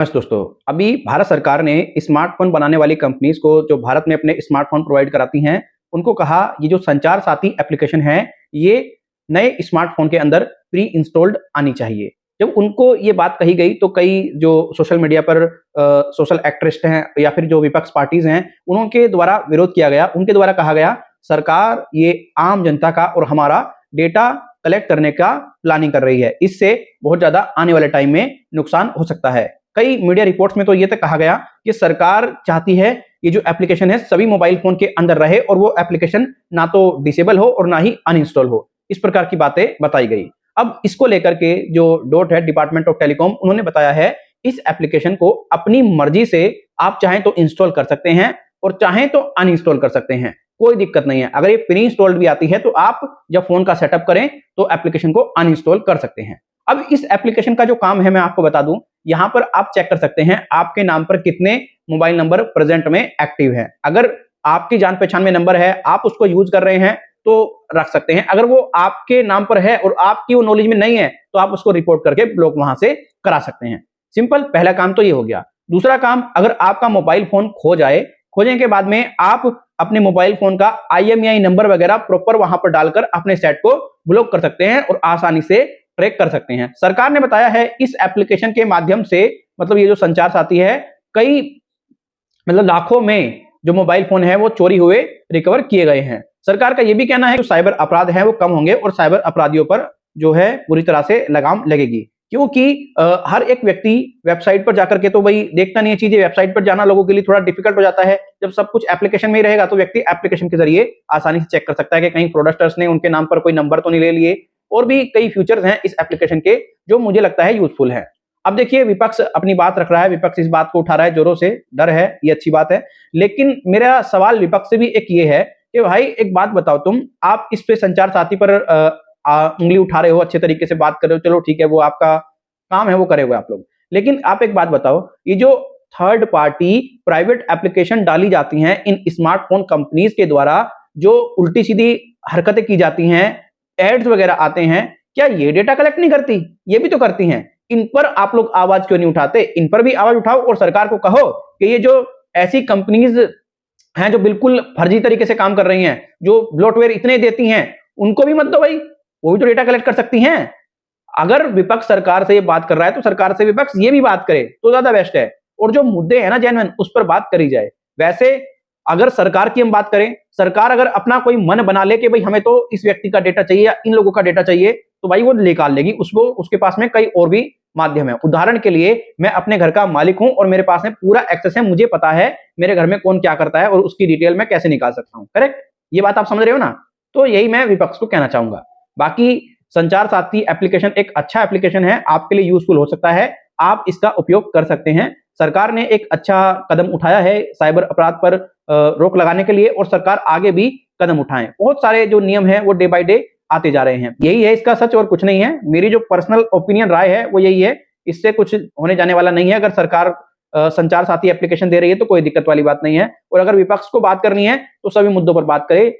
बस दोस्तों, अभी भारत सरकार ने स्मार्टफ़ोन बनाने वाली कंपनीज़ को, जो भारत में अपने स्मार्टफ़ोन प्रोवाइड कराती हैं, उनको कहा ये जो संचार साथी एप्लीकेशन है, ये नए स्मार्टफ़ोन के अंदर प्री इंस्टॉल्ड आनी चाहिए। जब उनको ये बात कही गई तो कई जो सोशल मीडिया पर सोशल एक्टिविस्ट हैं या फिर जो विपक्ष पार्टीज़ हैं, उनके द्वारा विरोध किया गया। उनके द्वारा कहा गया, सरकार ये आम जनता का और हमारा डेटा कलेक्ट करने का प्लानिंग कर रही है। इससे बहुत ज़्यादा आने वाले टाइम में नुकसान हो सकता है। कई मीडिया रिपोर्ट्स में तो ये तक कहा गया कि सरकार चाहती है ये जो एप्लीकेशन है सभी मोबाइल फोन के अंदर रहे और वो एप्लीकेशन ना तो डिसेबल हो और ना ही अनइंस्टॉल हो। इस प्रकार की बातें बताई गई। अब इसको लेकर के जो डोट है डिपार्टमेंट ऑफ टेलीकॉम, उन्होंने बताया है इस एप्लीकेशन को अपनी मर्जी से आप चाहें तो इंस्टॉल कर सकते हैं और चाहें तो अनइंस्टॉल कर सकते हैं। कोई दिक्कत नहीं है। अगर ये प्री इंस्टॉल्ड भी आती है तो आप जब फोन का सेटअप करें तो एप्लीकेशन को अनइंस्टॉल कर सकते हैं। अब इस एप्लीकेशन का जो काम है मैं आपको बता दूं, यहां पर आप चेक कर सकते हैं आपके नाम पर कितने मोबाइल नंबर प्रेजेंट में एक्टिव हैं। अगर आपकी जान पहचान में नंबर है, आप उसको यूज कर रहे हैं तो रख सकते हैं। अगर वो आपके नाम पर है और आपकी वो नॉलेज में नहीं है तो आप उसको रिपोर्ट करके ब्लॉक वहां से करा सकते हैं। सिंपल, पहला काम तो ये हो गया। दूसरा काम, अगर आपका मोबाइल फोन खो जाए, खोजने के बाद में आप अपने मोबाइल फोन का IMEI नंबर वगैरह प्रॉपर वहां पर डालकर अपने सेट को ब्लॉक कर सकते हैं और आसानी से ट्रैक कर सकते हैं। सरकार ने बताया है इस एप्लीकेशन के माध्यम से, मतलब ये जो संचार साथी है, कई मतलब लाखों में जो मोबाइल फोन है वो चोरी हुए रिकवर किए गए हैं। सरकार का ये भी कहना है कि साइबर अपराध है वो कम होंगे और साइबर अपराधियों पर जो है पूरी तरह से लगाम लगेगी। क्योंकि हर एक व्यक्ति वेबसाइट पर जाकर के तो भाई देखता नहीं है चीजें। वेबसाइट पर जाना लोगों के लिए थोड़ा डिफिकल्ट हो जाता है। जब सब कुछ एप्लीकेशन में ही रहेगा तो व्यक्ति एप्लीकेशन के जरिए आसानी से चेक कर सकता है कि कहीं फ्रॉडस्टर्स ने उनके नाम पर कोई नंबर तो नहीं ले लिए। और भी कई फीचर्स हैं इस एप्लीकेशन के जो मुझे लगता है यूजफुल है। अब देखिए, विपक्ष अपनी बात रख रहा है, विपक्ष इस बात को उठा रहा है जोरों से, डर है, ये अच्छी बात है। लेकिन मेरा सवाल विपक्ष से भी एक ये है कि भाई एक बात बताओ, तुम आप इस पे संचार साथी पर उंगली उठा रहे हो, अच्छे तरीके से बात कर रहे हो, चलो ठीक है, वो आपका काम है, वो करे हुए आप लोग। लेकिन आप एक बात बताओ, ये जो थर्ड पार्टी प्राइवेट एप्लीकेशन डाली जाती हैं इन स्मार्टफोन कंपनीज के द्वारा, जो उल्टी सीधी हरकतें की जाती हैं, एड्स वगैरह आते हैं, क्या ये डेटा कलेक्ट नहीं करती? ये भी तो करती हैं। इन पर आप लोग आवाज क्यों नहीं उठाते? इन पर भी आवाज उठाओ और सरकार को कहो कि ये जो ऐसी कंपनीज हैं जो बिल्कुल फर्जी तरीके से काम कर रही हैं, जो ब्लोटवेयर इतने देती हैं, उनको भी मत दो भाई, वो भी तो डेटा कलेक्ट कर सकती हैं। अगर विपक्ष सरकार से ये बात कर रहा है तो सरकार से विपक्ष ये भी बात करे तो ज्यादा बेस्ट है। और जो मुद्दे हैं ना जेन्युइन, उस पर बात करी जाए। वैसे अगर सरकार की हम बात करें, सरकार अगर अपना कोई मन बना ले कि भाई हमें तो इस व्यक्ति का डेटा चाहिए या इन लोगों का डेटा चाहिए, तो भाई वो निकाल लेगी। उसको उसके पास में कई और भी माध्यम है। उदाहरण के लिए, मैं अपने घर का मालिक हूं और मेरे पास में पूरा एक्सेस है, मुझे पता है मेरे घर में कौन क्या करता है और उसकी डिटेल मैं कैसे निकाल सकता हूं। करेक्ट? ये बात आप समझ रहे हो ना? तो यही मैं विपक्ष को कहना चाहूंगा। बाकी संचार साथी एप्लीकेशन एक अच्छा एप्लीकेशन है, आपके लिए यूजफुल हो सकता है, आप इसका उपयोग कर सकते हैं। सरकार ने एक अच्छा कदम उठाया है साइबर अपराध पर रोक लगाने के लिए और सरकार आगे भी कदम उठाएं। बहुत सारे जो नियम हैं वो डे बाय डे आते जा रहे हैं। यही है इसका सच और कुछ नहीं है। मेरी जो पर्सनल ओपिनियन राय है वो यही है, इससे कुछ होने जाने वाला नहीं है। अगर सरकार संचार साथी एप्लीकेशन दे रही है तो कोई दिक्कत वाली बात नहीं है। और अगर विपक्ष को बात करनी है तो सभी मुद्दों पर बात करे।